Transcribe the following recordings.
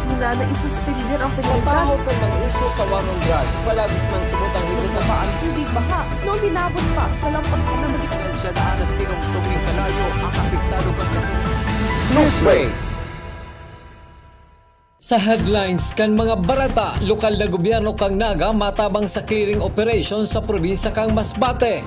opisina na isuspender ang Sa penalidad. taho ka ng issue sa war on drugs, palagis man subutang higit na Ang tubig baha noong hinabot pa sa lampas na magiging siya na anas tinong tuming kalayo ang apektado kang kasunod. Newsbreak. Sa headlines kan mga barata, lokal na gobyerno kang Naga matabang sa clearing operation sa probinsya kang Masbate.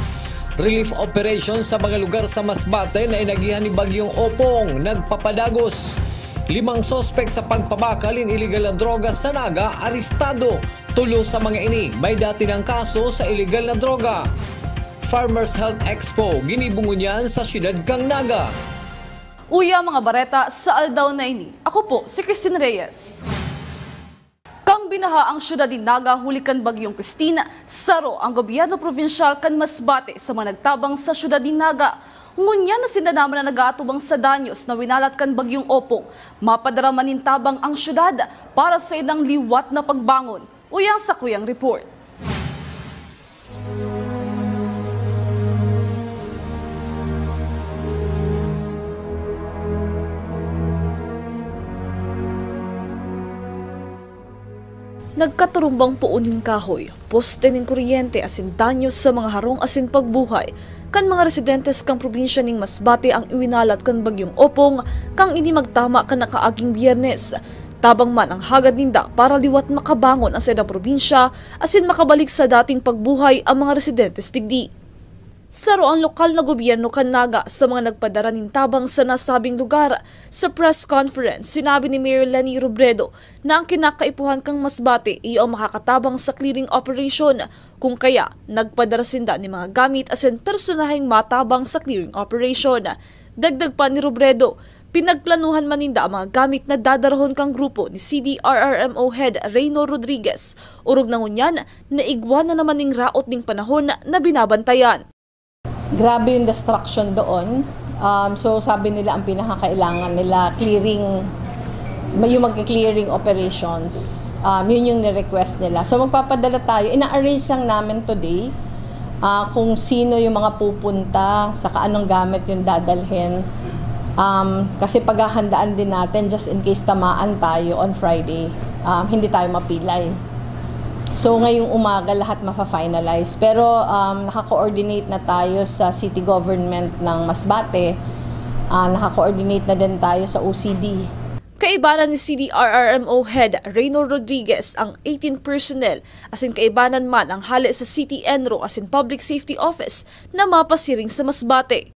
Relief operation sa mga lugar sa Masbate na inagihan ni Bagyong Opong nagpapadagos. 5 sospek sa pagpabakalin illegal na droga sa Naga arestado. 3 sa mga ini may dati ng kaso sa illegal na droga. Farmers Health Expo ginibungunyan sa siyudad kang Naga. Uya mga bareta sa Aldaw na ini. Ako po si Christine Reyes. Kang binaha ang syudad ni Naga hulikan Bagyong Cristina, saro ang gobyerno provinsyal kan Masbate sa mga nagtabang sa syudad ni Naga. Ngunya na sinanaman na nag-aatubang sa danyos na winalat kan Bagyong Opong, mapadara manintabang ang syudad para sa inang liwat na pagbangon. Uyang sa kuyang report. Nagkaturumbang puunin kahoy, poste ng kuryente asin danyos sa mga harong asin pagbuhay. Kan mga residentes kang probinsya ning Masbate ang iwinalat kan Bagyong Opong kang ini magtama kan nakaaging Biyernes. Tabang man ang hagad ninda para liwat makabangon ang sedang probinsya asin makabalik sa dating pagbuhay ang mga residentes digdi. Saro ang lokal na gobyerno kan Naga sa mga nagpadara ning tabang sa nasabing lugar. Sa press conference, sinabi ni Mayor Lani Robredo na ang kinakaipuhan kang Masbate iyo ang makakatabang sa clearing operation, kung kaya nagpadara sinda ni mga gamit asin personaheng matabang sa clearing operation. Dagdag pa ni Robredo, pinagplanuhan maninda ang mga gamit na dadarahon kang grupo ni CDRRMO head Reyno Rodriguez. Urog na ngunyan na igwan na naman ning raot ning panahon na binabantayan. Grabe yung destruction doon. So sabi nila ang pinakakailangan nila clearing, yung mag-clearing operations. Yun yung ni-request nila. So magpapadala tayo. Ina-arrange lang namin today kung sino yung mga pupunta, saka anong gamit yung dadalhin. Kasi paghahandaan din natin just in case tamaan tayo on Friday. Hindi tayo mapilay. So ngayong umaga lahat mafa-finalize. Pero naka-coordinate na tayo sa city government ng Masbate. Naka-coordinate na din tayo sa OCD. Kaibanan ni CDRRMO head Reyno Rodriguez ang 18 personnel asin kaibanan man ang hali sa City Enro asin Public Safety Office na mapasiring sa Masbate.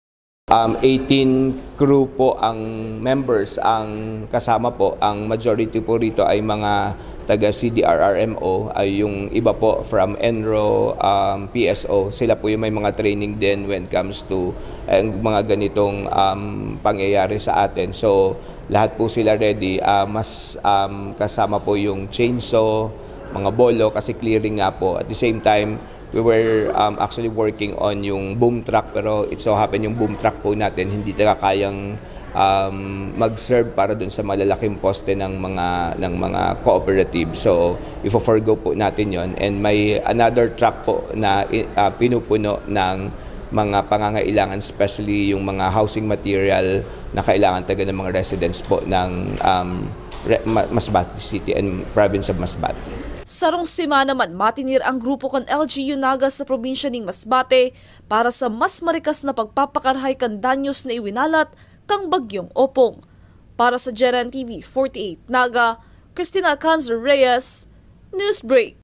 18 crew po ang members ang kasama po. Ang majority po rito ay mga taga CDRRMO, ay yung iba po from Enro, PSO. Sila po yung may mga training din when it comes to mga ganitong pangyayari sa atin. So lahat po sila ready. Mas kasama po yung chainsaw, mga bolo kasi clearing nga po. At the same time, we were actually working on yung boom truck, pero it so happen yung boom truck po natin hindi talaga kayang mag-serve para dun sa malalaking poste ng mga cooperative. So ifo-forgo po natin yon, and may another truck po na pinupuno ng mga pangangailangan, especially yung mga housing material na kailangan taga ng mga residents po ng Masbate City and province of Masbate. Sarong sima naman matinir ang grupo kan LGU Naga sa probinsya ning Masbate para sa mas marikas na pagpapakarhay kan danyos na iwinalat kang Bagyong Opong. Para sa Geran TV 48 Naga, Cristina Alcanzar Reyes, Newsbreak.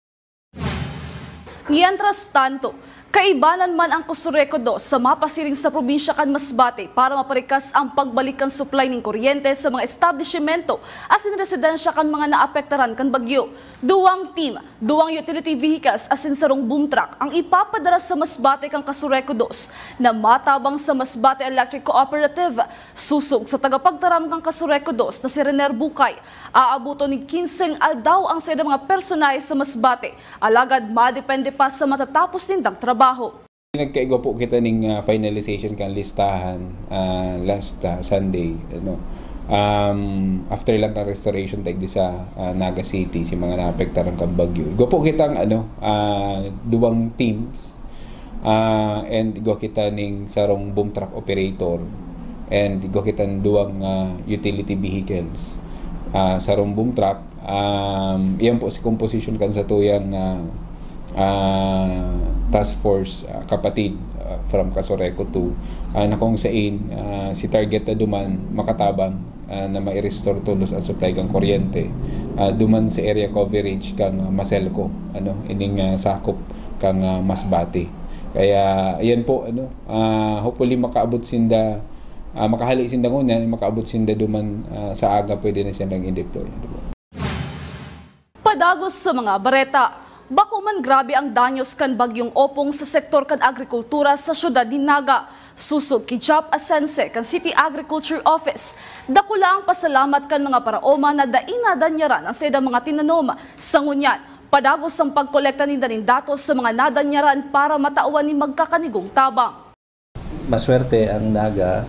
Mientras tanto, kaibanan man ang Kusurekodo sa mapasiring sa probinsya kan Masbate para maparikas ang pagbalikan supply ng kuryente sa mga establishmento asin residensya kan mga naapektaran kan bagyo. Duwang team, duwang utility vehicles asin sarong boom truck ang ipapadara sa Masbate kang Kasurekodos na matabang sa Masbate Electric Cooperative. Susog sa tagapagtaram kang Kasurekodos na si Rener Bukay, aabuto ni 15 aldaw ang sa mga personay sa Masbate. Alagad madepende pa sa matatapos nindang trabaho. Nagkaigo po kita ng finalization kan listahan last Sunday. After lang ang restoration tag di sa Naga City, si mga naapektaran kang bagyo. Igo po kitang duwang teams and igo kita ning sarong boom truck operator and igo kita duwang utility vehicles. sa rumbong truck. Yan po si composition kan sa tuyang task force kapatid from Casoreco 2 na kung saan si target na duman makatabang na mai-restore tulos at supply kang kuryente duman sa area coverage kang Maselco ining sakop kang Masbate. Kaya yan po hopefully makaabot sinda makahali sinda ngunyan makaabot sinda duman sa aga pwede na siyang i-deploy. Padagos sa mga bareta, bako man grabe ang danyos kan bagyong Opong sa sektor kan agrikultura sa syudad ni Naga. Susog ki Jap Asense kan City Agriculture Office. Dakula ang pasalamat kan mga paraoma na dainadanyaran ang seda mga tinanom. Sa ngunyan, padagos ang pagkolekta ni datos sa mga nadanyaran para matauan ni magkakanigong tabang. Maswerte ang Naga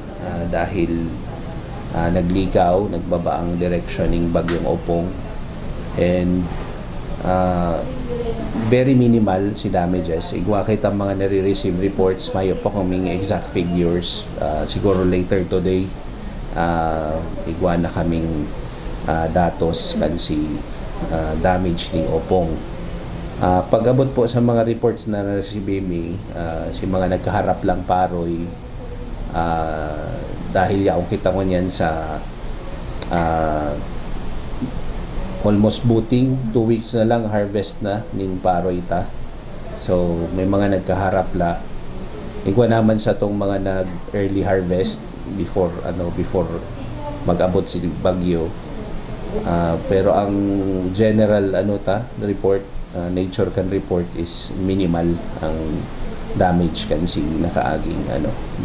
dahil naglikaw, nagbaba ang direksyon ng bagyong Opong. And very minimal si damages. Igwa kita mga nare-receive reports, mayo pa kaming exact figures. Siguro later today, igwa na kaming datos kan si damage ni Opong. Pag-abot po sa mga reports na na-receive si mga nagkaharap lang paroy dahil yaong kita mo yan sa almost booting, 2 weeks na lang harvest na ning paroy ta. So may mga nagkaharap la. Igwa naman sa tong mga nag-early harvest before mag-abot si bagyo. Pero ang general report, nature can report is minimal ang damage kan si nakaaging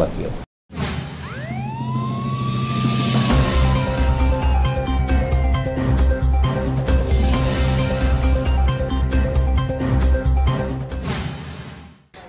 bagyo.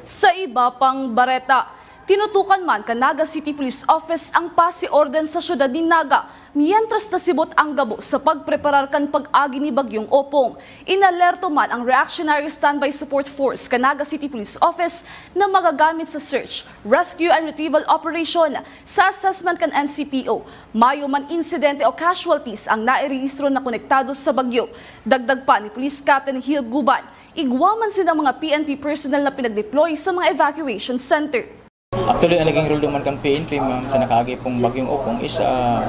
Sa iba pang bareta, tinutukan man ka Naga City Police Office ang pasi-orden sa syudad ni Naga, mientras nasibot ang gabo sa pagpreparar kan pag-agi ni bagyong Opong. Inalerto man ang Reactionary Standby Support Force ka Naga City Police Office na magagamit sa search, rescue and retrieval operation. Sa assessment kan NCPO, mayo man insidente o casualties ang nairehistro na konektado sa bagyo. Dagdag pa ni Police Captain Hilb Guban, igwaman silang mga PNP personnel na pinag-deploy sa mga evacuation center. Actually, ang naging role naman kang PNP, ma'am, sa nakaagi pong bagyong Opong is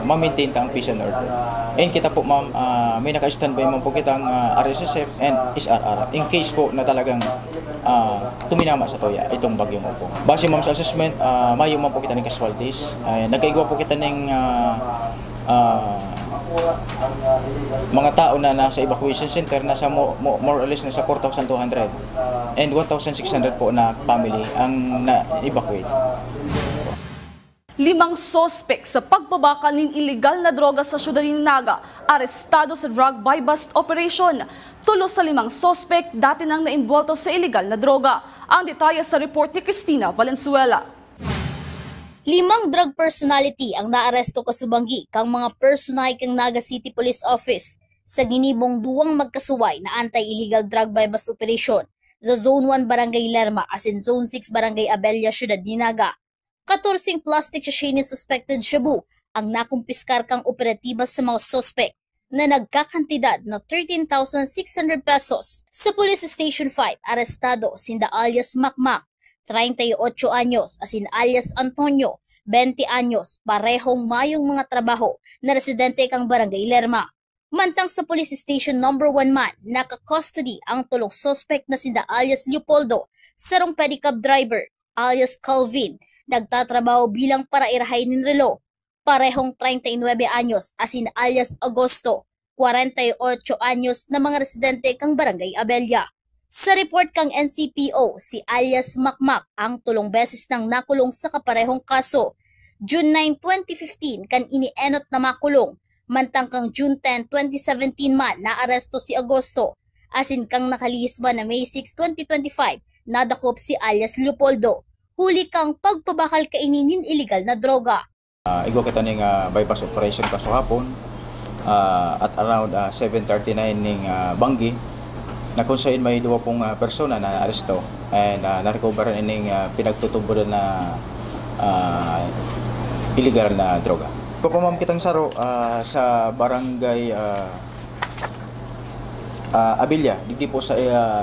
ma-maintain ang peace and order. And kita po, ma'am, may naka-standby man po kitang RSSF and SRR. In case po na talagang tuminama sa toya itong bagyong Opong. Base, ma'am, sa assessment, mayo man po kita ng casualties. Nagkaigwa po kita ng mga tao na nasa evacuation center, nasa more or less nasa 4,200 and 1,600 po na family ang na-evacuate. 5 sospek sa pagbabaka ng illegal na droga sa syudad ni Naga, arestado sa drug buy-bust operation. Tulos sa 5 sospek dati nang naimbulto sa illegal na droga. Ang detalye sa report ni Cristina Valenzuela. 5 drug personality ang naaresto kasubanggi kang mga personay kang Naga City Police Office sa ginibong duwang magkasuway na anti-illegal drug buy-bust operation sa Zone 1 Barangay Lerma as in Zone 6 Barangay Abella, Syudad ni Naga. 14 plastic sachets suspected shabu ang nakumpiskar kang operatiba sa mga suspect na nagkakantidad na 13,600 pesos. Sa Police Station 5, arestado sinda alias Makmak, 38 anyos, asin alias Antonio, 20 anyos, parehong mayong mga trabaho na residente kang Barangay Lerma. Mantang sa Police Station No. 1 man, naka-custody ang tulong suspect na sinda alias Leopoldo, sarong pedicab driver, alias Calvin, nagtatrabaho bilang parairahay ng relo, parehong 39 anyos, asin alias Agosto, 48 anyos na mga residente kang Barangay Abella. Sa report kang NCPO, si alias Makmak ang tulong beses nang nakulong sa kaparehong kaso. June 9, 2015 kan inienot na makulong, mantang kang June 10, 2017 man naaresto si Agosto. Asin kang nakalihis man na May 6, 2025 nadakop si alias Leopoldo. Huli kang pagpabakal kainin illegal na droga. Igwa kita ng bypass operation kaso hapon at around 7:39 ng Banggi. Na kung saan may 2 pong persona na aresto and na-recoveran ining pinagtutubo na illegal na droga. Papamam kitang saro sa barangay Abilia, digdi po sa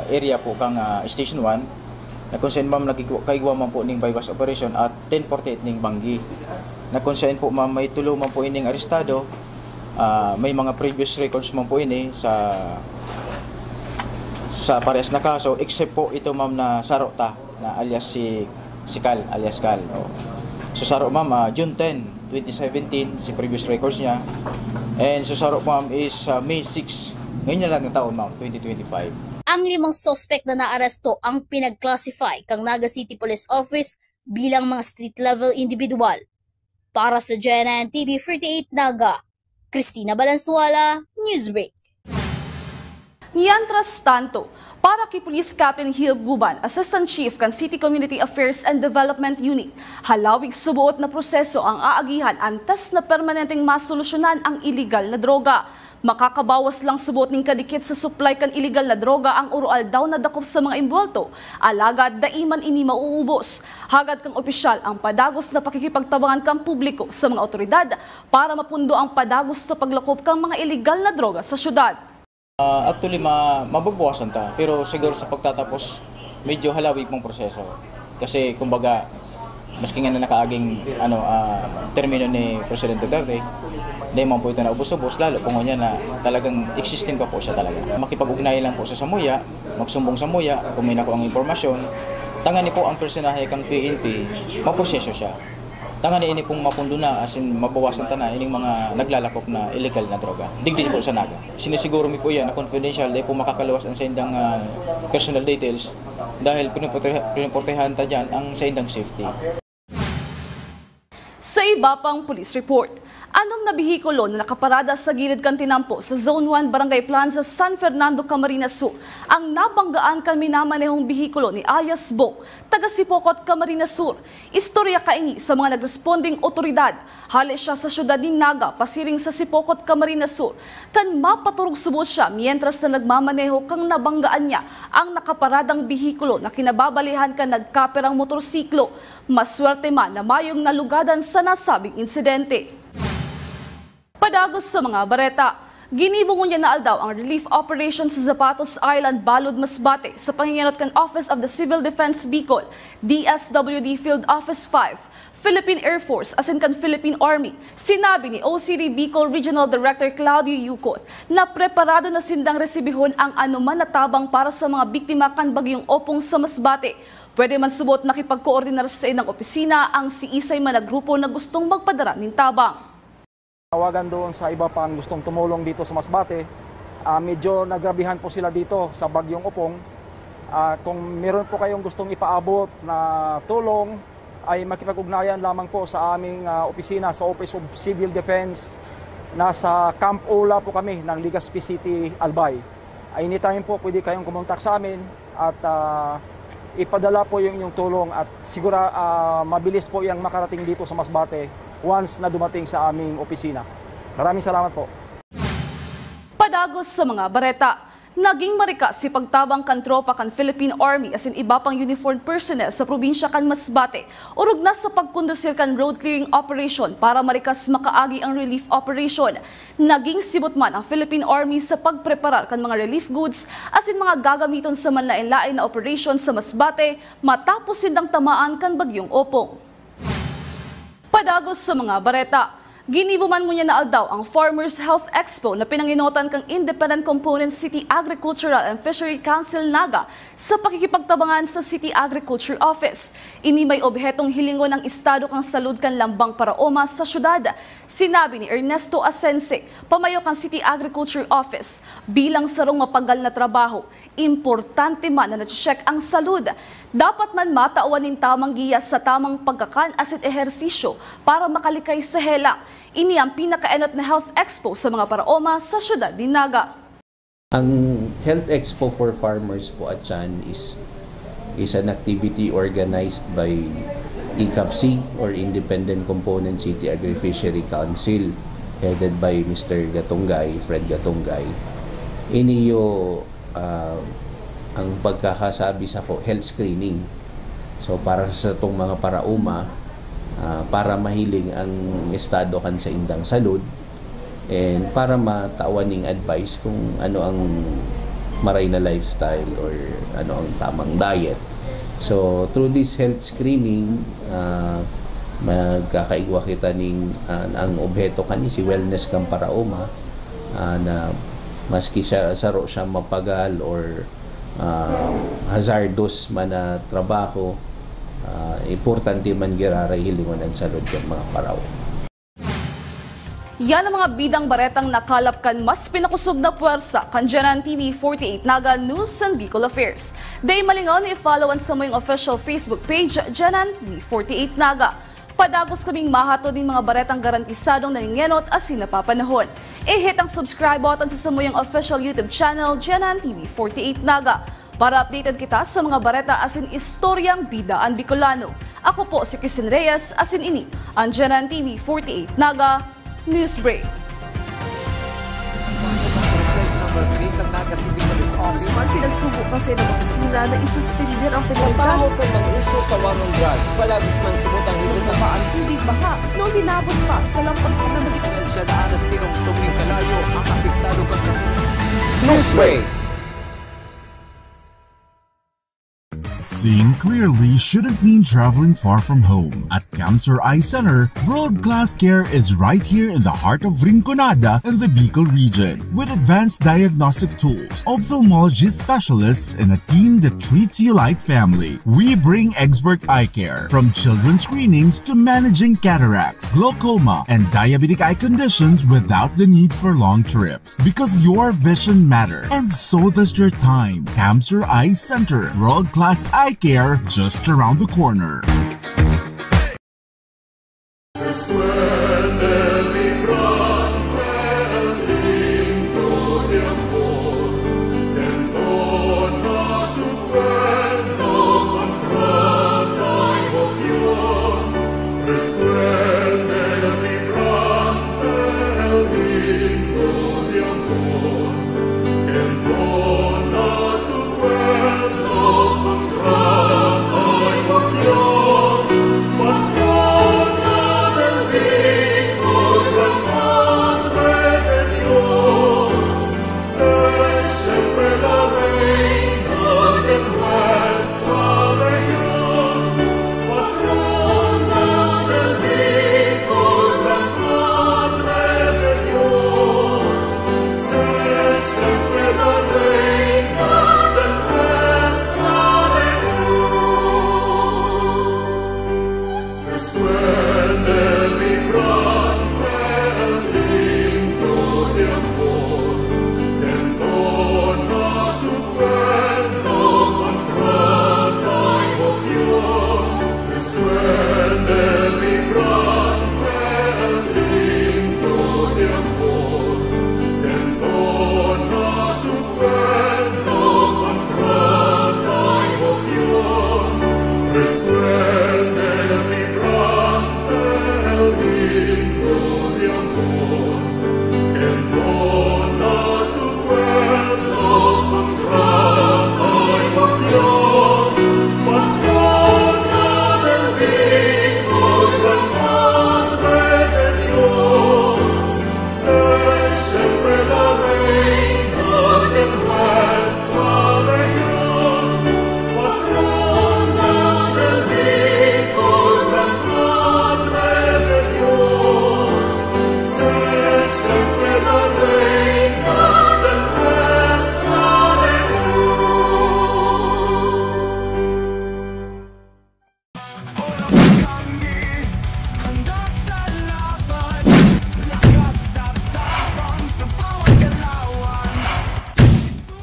area po kang Station 1. Na-concern ma'am nagkaigwa man po ning bypass operation at 10:48 ning Banggi. Na-concern po ma'am may tulo man po ining arestado. May mga previous records man po ini sa parehas na kaso except po ito ma'am na saro ta na alias si Cal, alias Cal. So saro ma'am June 10, 2017 si previous records niya. And so saro ma'am is May 6 ngayon na lang ng taon ma'am 2025. Ang 5 suspect na naaresto ang pinag-classify kang Naga City Police Office bilang mga street-level individual. Para sa JNN TV 48 Naga, Cristina Balansuala, Newsbreak. Mientras tanto, para kay Police Captain Gil Guban, Assistant Chief kan City Community Affairs and Development Unit, halawig subuot na proseso ang aagihan antes na permanenteng masolusyonan ang illegal na droga. Makakabawas lang subot ning kadikit sa supply kan illegal na droga ang urual daw na dakop sa mga imbolto. Alagad daiman ini mauubos. Hagad kang opisyal ang padagos na pakikipagtabangan kang publiko sa mga otoridad para mapundo ang padagos sa paglakop kang mga illegal na droga sa syudad. Actually mababawasan ta pero siguro sa pagtatapos medyo halawig mong proseso. Kasi kumbaga maski nga na nakaaging termino ni Presidente Duterte, hindi man po ito na ubos-ubos, lalo kung niya na talagang existing pa po siya talaga. Makipag-ugnayan lang po sa Samuya, magsumbong Samuya, kung may nakuha ang impormasyon, tangani po ang personahe kang PNP, maproseso siya. Tangani ini pong mapundo na, as in mabawasan ta na ining mga naglalakop na illegal na droga. Digdi po sa Naga. Sinisiguro mi po yan na confidential, dahil po makakalawas ang sa indang personal details, dahil pinuportehan ta dyan ang sa indang safety. Sa iba pang police report, anong na bihikulo na nakaparada sa gilid kan tinampo sa Zone 1 Barangay Plaza San Fernando, Camarines Sur ang nabanggaan kan minamanehong bihikulo ni alias Bo, taga Sipokot, Camarines Sur. Istorya kaini sa mga nagresponding otoridad. Hali siya sa syudad ng Naga, pasiring sa Sipokot, Camarines Sur. Kan mapaturog subot siya mientras na nagmamaneho kang nabanggaan niya ang nakaparadang bihikulo na kinababalihan kan nagkaperang motorsiklo. Maswerte man na mayong nalugadan sa nasabing insidente. Padagos sa mga bareta, ginibungon niya na aldaw ang relief operation sa Zapatos Island, Balud, Masbate sa panginganot kan Office of the Civil Defense Bicol, DSWD Field Office 5, Philippine Air Force as in kan Philippine Army. Sinabi ni OCD Bicol Regional Director Claudio Yucot na preparado na sindang resibihon ang anuman na tabang para sa mga biktima kan bagyong Opong sa Masbate. Pwede man subot makipag-koordinar sa inang opisina ang si Isay Managrupo na gustong magpadara ng tabang. Tawagan doon sa iba pang gustong tumulong dito sa Masbate. Medyo nagrabihan po sila dito sa bagyong Opong. Kung meron po kayong gustong ipaabot na tulong, ay makipag-ugnayan lamang po sa aming opisina sa Office of Civil Defense. Nasa Camp Ola po kami ng Legazpi City, Albay. Anytime po pwede kayong kumontak sa amin at ipadala po yung inyong tulong at siguro mabilis po yung makarating dito sa Masbate once na dumating sa aming opisina. Maraming salamat po. Padagos sa mga bareta, naging marikas si pagtabang kan tropa kan Philippine Army as in iba pang uniformed personnel sa probinsya kan Masbate. Urog na sa pagkondusir kan road clearing operation para marikas makaagi ang relief operation. Naging sibot man ang Philippine Army sa pagpreparar kan mga relief goods as in mga gagamiton sa manlain-lain na operation sa Masbate matapos sindang tamaan kan bagyong Opong. Padagos sa mga bareta, ginibuman mo niya na aldaw ang Farmers Health Expo na pinanginotan kang Independent Component City Agricultural and Fishery Council Naga sa pakikipagtabangan sa City Agriculture Office. Ini may obhetong hilingon ng estado kang salud kan lambang paraoma sa syudad. Sinabi ni Ernesto Asense, pamayo kang City Agriculture Office, bilang sarong mapagal na trabaho, importante man na na-check ang salud. Dapat man matauan ng tamang giya sa tamang pagkakan at ehersisyo para makalikay sa helang. Ini ang pinakaenot na health expo sa mga paraoma sa syudad ng Naga. Ang Health Expo for Farmers po at Chan is an activity organized by ICAFC or Independent Component City Agri-Fishery Council headed by Mr. Gatungay, Fred Gatungay. Iniyo ang pagkakasabi sa health screening. So para sa itong mga parauma, para mahiling ang estado kan sa indang salud and para matawaning advice kung ano ang maray na lifestyle or ano ang tamang diet. So through this health screening, magkakaigwa kita ning ang objeto kani si wellness kang paraoma, na maski saro siya mapagal or hazardous man na trabaho, importante man giraray hilingon ang salud kan mga paraoma. Yan ang mga bidang baretang nakalap kan mas pinakusog na puwersa kan Janan TV 48 Naga News and Bicol Affairs. Day malingaw na i-follow sa mo yung official Facebook page Janan TV 48 Naga. Padagos kaming mahatod ng mga baretang garantisadong nangingenot as sinapapanahon. I-hit ang subscribe button sa mo yung official YouTube channel Janan TV 48 Naga para updated kita sa mga bareta asin istoryang bidaan Bicolano. Ako po si Christine Reyes asin ini ang Janan TV 48 Naga News Break. Number 3 ng Naga City Police Office. Pinagsubo kasi ng opisina na isuspender ang Sa penalidad panahon ng mga isyu sa war on drugs, palagis man subutang higit na ang tubig baha nung hinabot pa sa lampag na medical. Siya na anas tinong kalayo ang apektado kang kasunod. Newsbreak. Seeing clearly shouldn't mean traveling far from home. At Camsur Eye Center, world-class care is right here in the heart of Rinconada and the Bicol region. With advanced diagnostic tools, ophthalmology specialists, and a team that treats you like family, we bring expert eye care. From children's screenings to managing cataracts, glaucoma, and diabetic eye conditions without the need for long trips. Because your vision matters, and so does your time. Camsur Eye Center, world-class eye care just around the corner.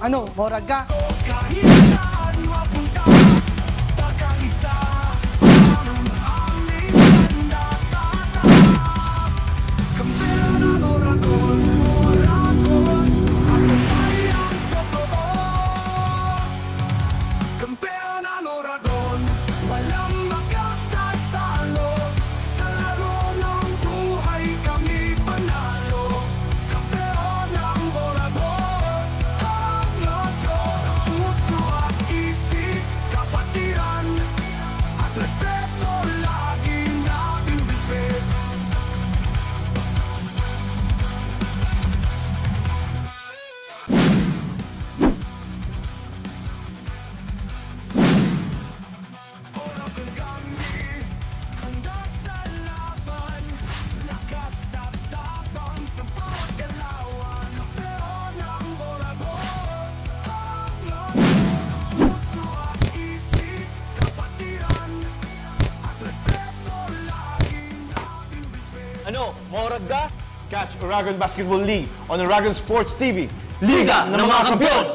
Ano, moraga? Uragon Basketball League on Uragon Sports TV. Liga ng mga Kampiyon!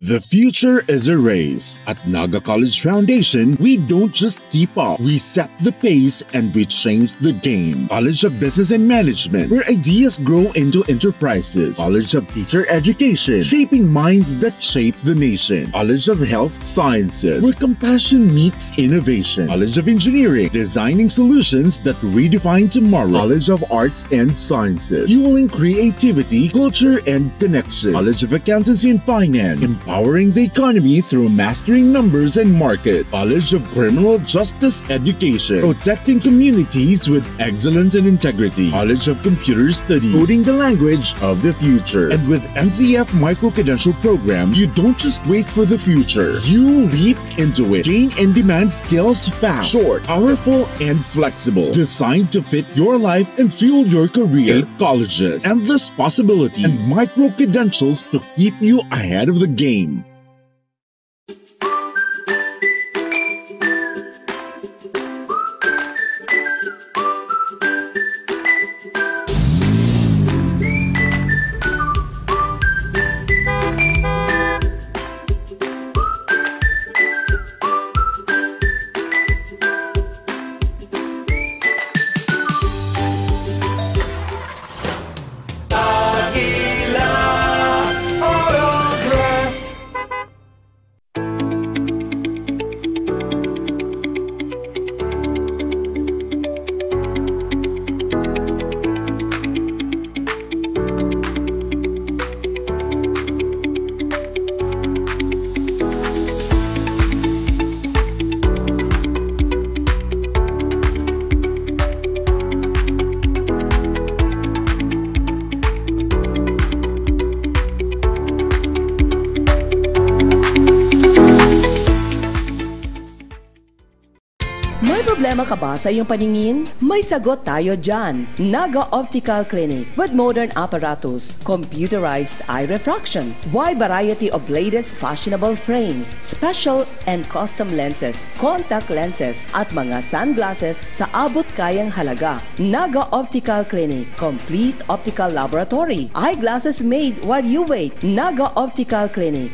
The future is a race. At Naga College Foundation, we don't just keep up. We set the pace and we change the game. College of Business and Management, where ideas grow into enterprises. College of Teacher Education, shaping minds that shape the nation. College of Health Sciences, where compassion meets innovation. College of Engineering, designing solutions that redefine tomorrow. College of Arts and Sciences, fueling creativity, culture, and connection. College of Accountancy and Finance, empowering the economy through mastering numbers and market. College of Criminal Justice Education, protecting communities with excellence and integrity. College of Computer Studies, coding the language of the future. And with NCF micro-credential programs, you don't just wait for the future. You leap into it. Gain and demand skills fast, short, powerful, and flexible. Designed to fit your life and fuel your career. 8 colleges, endless possibilities, and micro-credentials to keep you ahead of the game. Problema ka ba sa iyong paningin? May sagot tayo dyan. Naga Optical Clinic with modern apparatus, computerized eye refraction, wide variety of latest fashionable frames, special and custom lenses, contact lenses, at mga sunglasses sa abot kayang halaga. Naga Optical Clinic, complete optical laboratory, eyeglasses made while you wait. Naga Optical Clinic.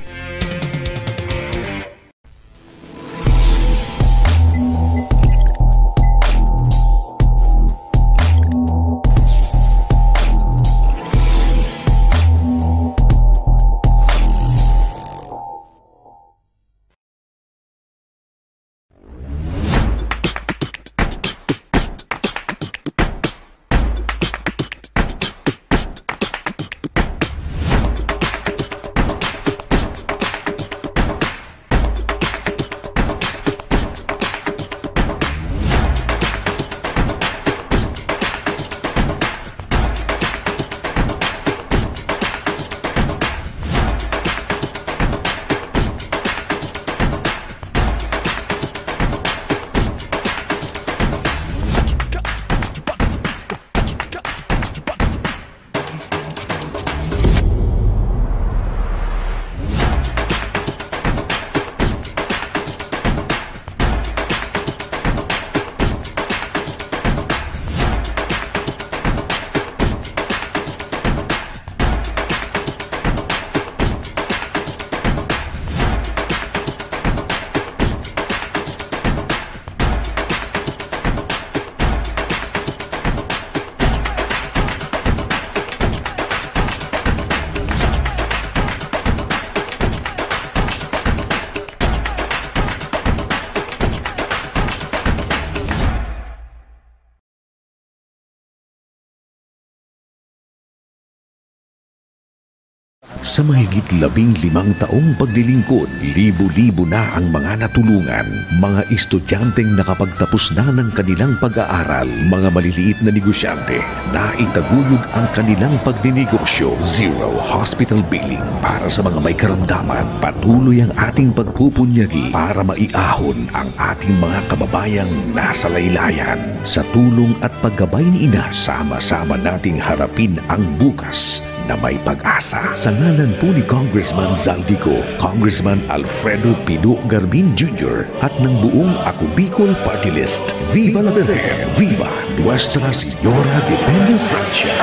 Sa mahigit 15 taong paglilingkod, libo-libo na ang mga natulungan, mga estudyanteng nakapagtapos na ng kanilang pag-aaral, mga maliliit na negosyante na itaguyod ang kanilang pagninegosyo. Zero hospital billing para sa mga may karamdaman. Patuloy ang ating pagpupunyagi para maiahon ang ating mga kababayang nasa laylayan. Sa tulong at paggabay ni Ina, sama-sama nating harapin ang bukas na may pag-asa. Sa ngalan po ni Congressman Zaldico, Congressman Alfredo Pino Garbin Jr. at ng buong Ako Bicol Party List, Viva la Virgen! Viva Nuestra Señora de Peña Francia!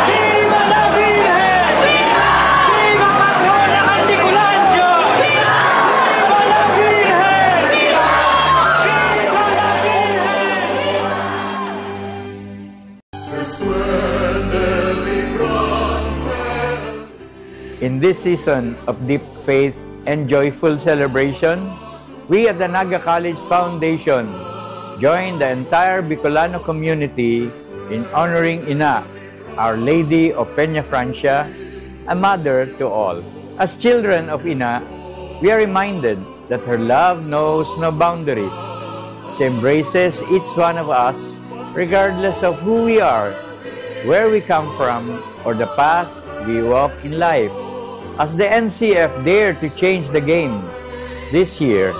In this season of deep faith and joyful celebration, we at the Naga College Foundation join the entire Bicolano community in honoring Ina, Our Lady of Peña Francia, a mother to all. As children of Ina, we are reminded that her love knows no boundaries. She embraces each one of us regardless of who we are, where we come from, or the path we walk in life. As the NCF dare to change the game this year,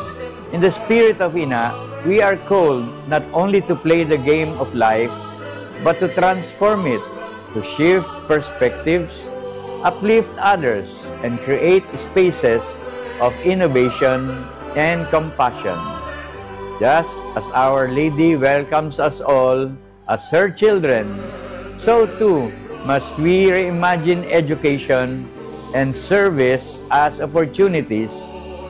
in the spirit of Ina, we are called not only to play the game of life, but to transform it, to shift perspectives, uplift others, and create spaces of innovation and compassion. Just as Our Lady welcomes us all as her children, so too must we reimagine education and service as opportunities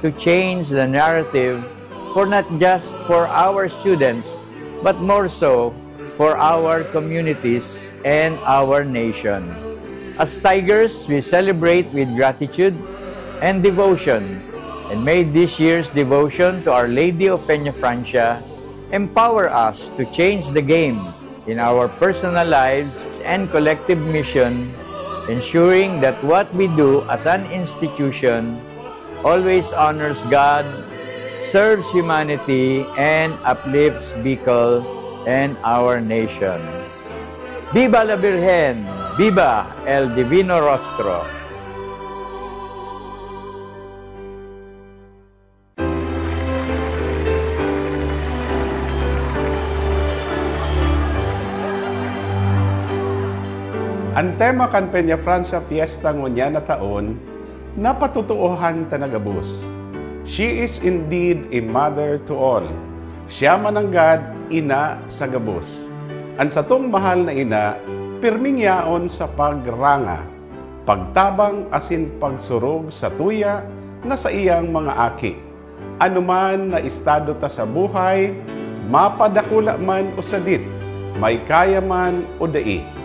to change the narrative for not just for our students, but more so for our communities and our nation. As Tigers, we celebrate with gratitude and devotion, and may this year's devotion to Our Lady of Peña Francia empower us to change the game in our personal lives and collective mission, ensuring that what we do as an institution always honors God, serves humanity, and uplifts Bicol and our nation. Viva la Virgen! Viva el Divino Rostro! Ang tema kan Peña Francia Fiesta ngunya na taon, napatutuohan tanagabus. She is indeed a mother to all. Siya mananggad ina sa gabus. Ang satong mahal na ina, pirming yaon sa pagranga, pagtabang asin pagsurog sa tuya na sa iyang mga aki. Anuman na estado ta sa buhay, mapadakula man o sadit, may kaya man o dai.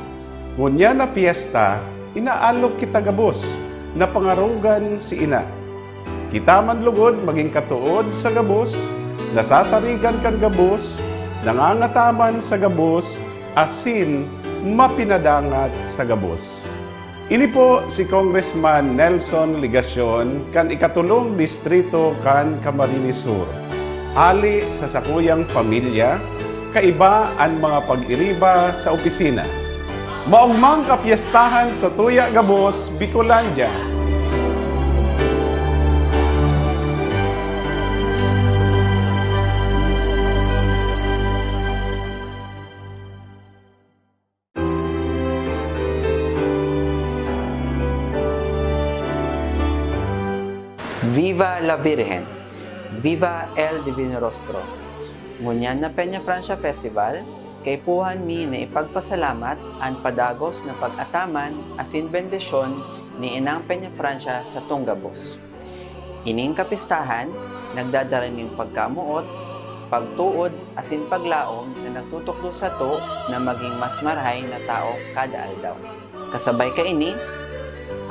Ngunya na fiesta, inaalok kita gabos, na pangarugan si ina. Kita man lugod maging katuod sa gabos, nasasarigan kan gabos, nangangataman sa gabos, asin mapinadangat sa gabos. Ini po si Congressman Nelson Ligacion kan ikatulong distrito kan Camarines Sur. Ali sa sakuyang pamilya, kaiba ang mga pag-iriba sa opisina. Maugmang kapiestahan sa Tuya Gabos, Bicolandia. Viva la Virgen! Viva el Divino Rostro! Ngunyan na Peña Francia Festival, kay puhan mi na ipagpasalamat ang padagos na pag-ataman asin bendisyon ni Inang Peña Francia sa Tunggabos. Ining kapistahan, nagdadala ning pagkamuot, pagtuod asin paglaom na nagtutukdo sa to na maging mas marahay na tao kada aldaw. Kasabay ka ini,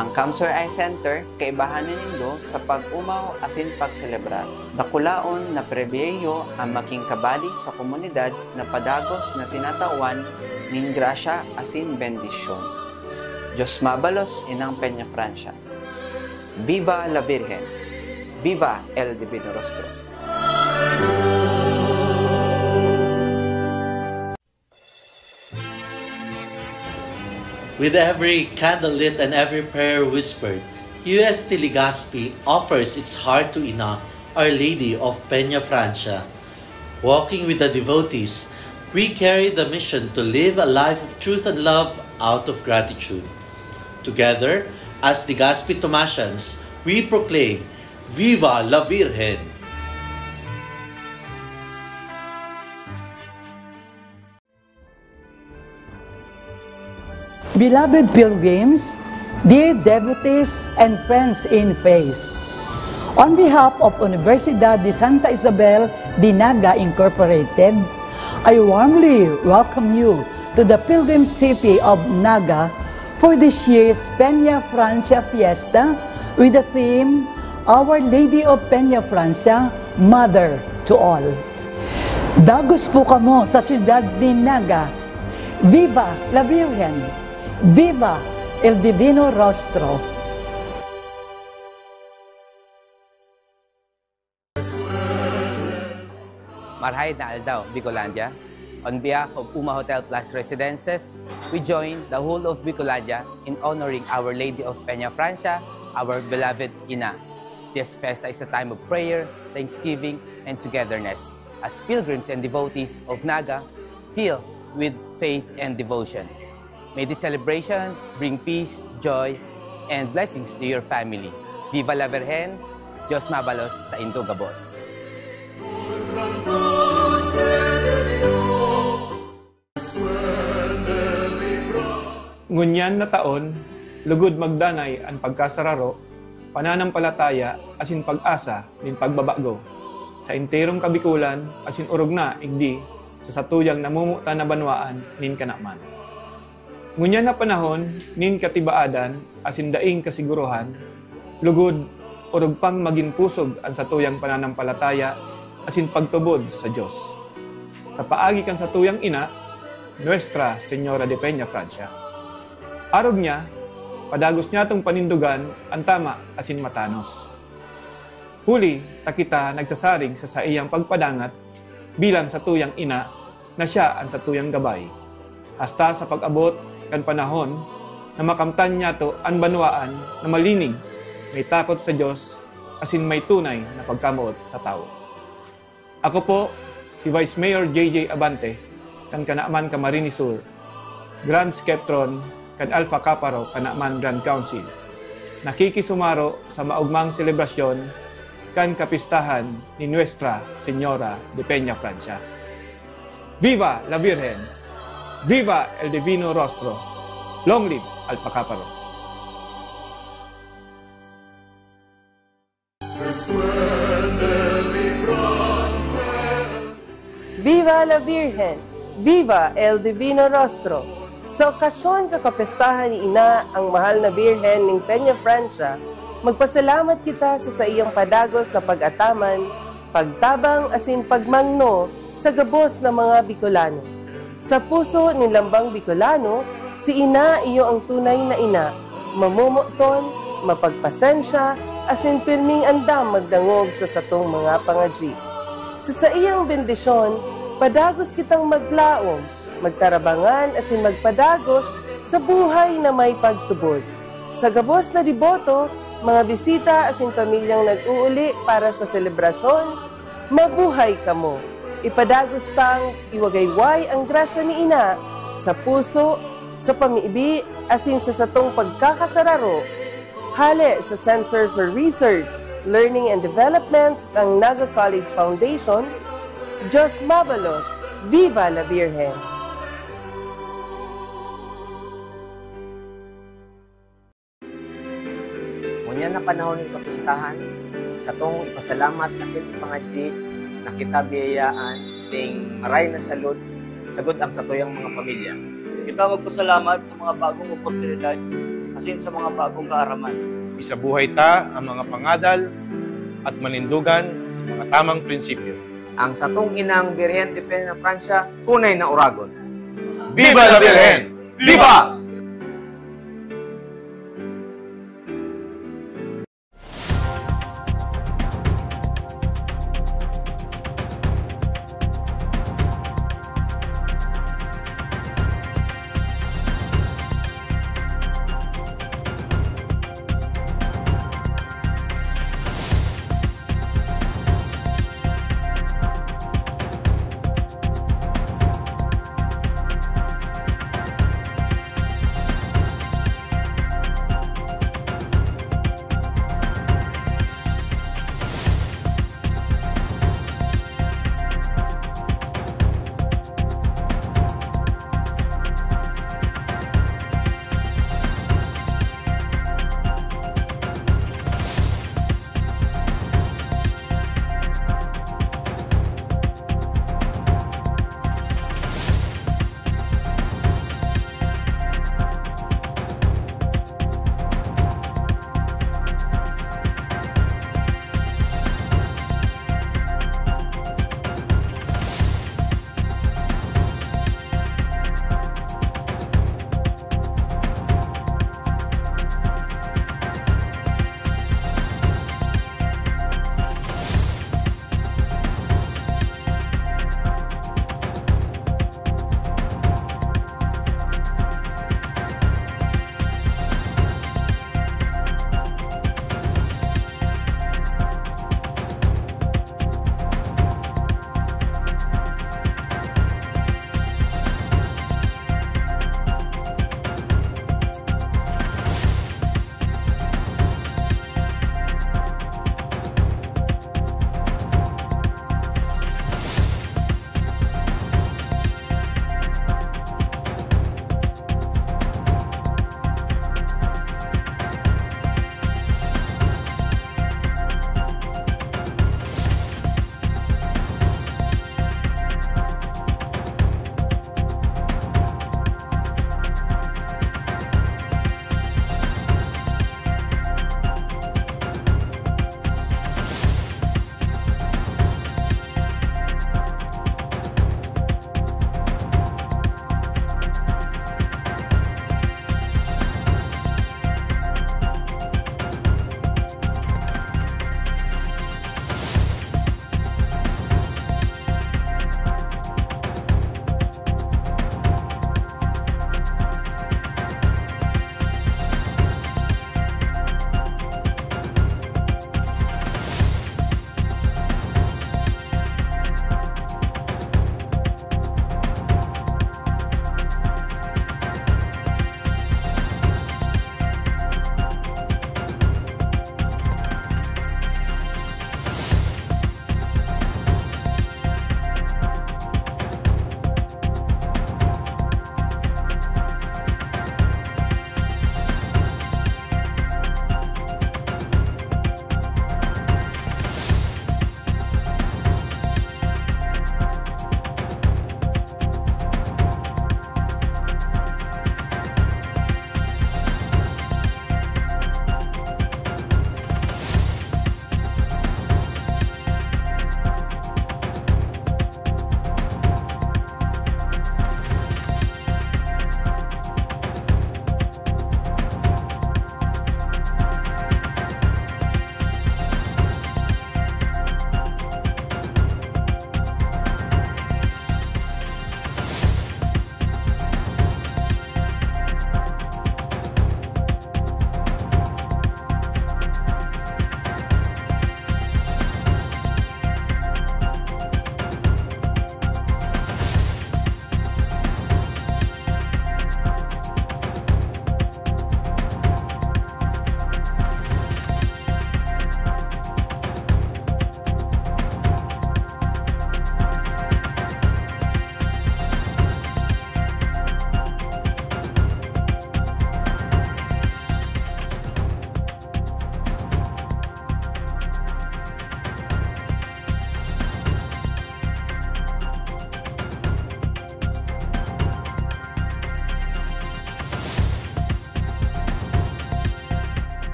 ang Camsor Eye Center kaibahanan nindo sa pag-umaw asin pagselebrar. Dakulaon na prebiyeyo ang making kabali sa komunidad na padagos na tinatawan ning grasya asin bendisyon. Diyos mabalos Inang Peña Francia. Viva la Virgen! Viva el Divino Rostro! With every candle lit and every prayer whispered, UST Legazpi offers its heart to Ina, Our Lady of Peña Francia. Walking with the devotees, we carry the mission to live a life of truth and love out of gratitude. Together, As Legazpi Tomasians, we proclaim, Viva la Virgen! Beloved pilgrims, dear devotees and friends in faith, on behalf of Universidad de Santa Isabel de Naga Incorporated, I warmly welcome you to the pilgrim city of Naga for this year's Peña Francia Fiesta with the theme, Our Lady of Peña Francia, Mother to All. Dagos po kamo sa siyudad ni Naga. Viva la Virgen! Viva el Divino Rostro! Marhay na Aldaw, Bicolandia. On behalf of Uma Hotel Plus Residences, we join the whole of Bicolandia in honoring Our Lady of Peña Francia, our beloved Ina. This festa is a time of prayer, thanksgiving, and togetherness, as pilgrims and devotees of Naga filled with faith and devotion. May this celebration bring peace, joy, and blessings to your family. Viva la Virgen! Diyos mabalos sa Indogabos. Ngunyan na taon, lugod magdanay ang pagkasararo, pananampalataya asin pag-asa nin pagbabago. Sa enterong kabikulan asin urog na igdi sa satuyang namumuta na banwaan nin kanaman. Ngunyan na panahon nin katibaadan asin daing kasiguruhan, lugod urog pang maging pusog ang satuyang pananampalataya asin pagtubod sa Diyos. Sa paagi kan satuyang ina, Nuestra Señora de Peña Francia. Arog niya, padagos niya itong panindugan ang tama asin matanos. Huli, takita nagsasaring sa saiyang pagpadangat bilang satuyang ina na siya ang satuyang gabay. Hasta sa pag-abot kan panahon na makamtan niya to ang banwaan na malinig, may takot sa Diyos asin may tunay na pagkamuot sa tao. Ako po, si Vice Mayor JJ Abante, kan Kanaaman Camarines Sur, Grand Skeptron, kan Alpha Kaparo, Kanaaman Grand Council. Nakikisumaro sa maugmang selebrasyon kan kapistahan ni Nuestra Señora de Peña Francia. Viva la Virgen! Viva el Divino Rostro! Long live Alpha Kaparo! Viva la Virgen! Viva el Divino Rostro! Sa okasyon kakapestahan ni Ina ang mahal na Birhen ng Peña Francia, magpasalamat kita sa iyang padagos na pag-ataman, pagtabang asin pagmangno sa gabos ng mga Bicolano. Sa puso ni Lambang Bicolano, si Ina iyo ang tunay na ina, mamumuton, mapagpasensya, asin pirming andam magdangog sa satong mga pangadji. Sa iyang bendisyon, padagos kitang maglaom, magtarabangan asin magpadagos sa buhay na may pagtubod. Sa gabos na deboto, mga bisita asin pamilyang nag-uuli para sa selebrasyon, mabuhay kamo. Ipadagos tang iwagayway ang grasya ni Ina sa puso, sa pamiibi, asin sa satong pagkakasararo. Hale sa Center for Research, Learning and Development ng Naga College Foundation, Diyos mabalos, Viva la Virgen! Ngunyan na panahon ng kapistahan, sa tong ipasalamat asin pangadji na kita biyayaan ting maray na salud, sagod ang satuyang mga pamilya. Kita magpasalamat sa mga bagong oportunidad asin sa mga bagong kaaraman. Isabuhay ta ang mga pangadal at manindugan sa mga tamang prinsipyo. Ang satong inang Birhen de Peña Francia, tunay na uragon. Viva la Virgen! Viva!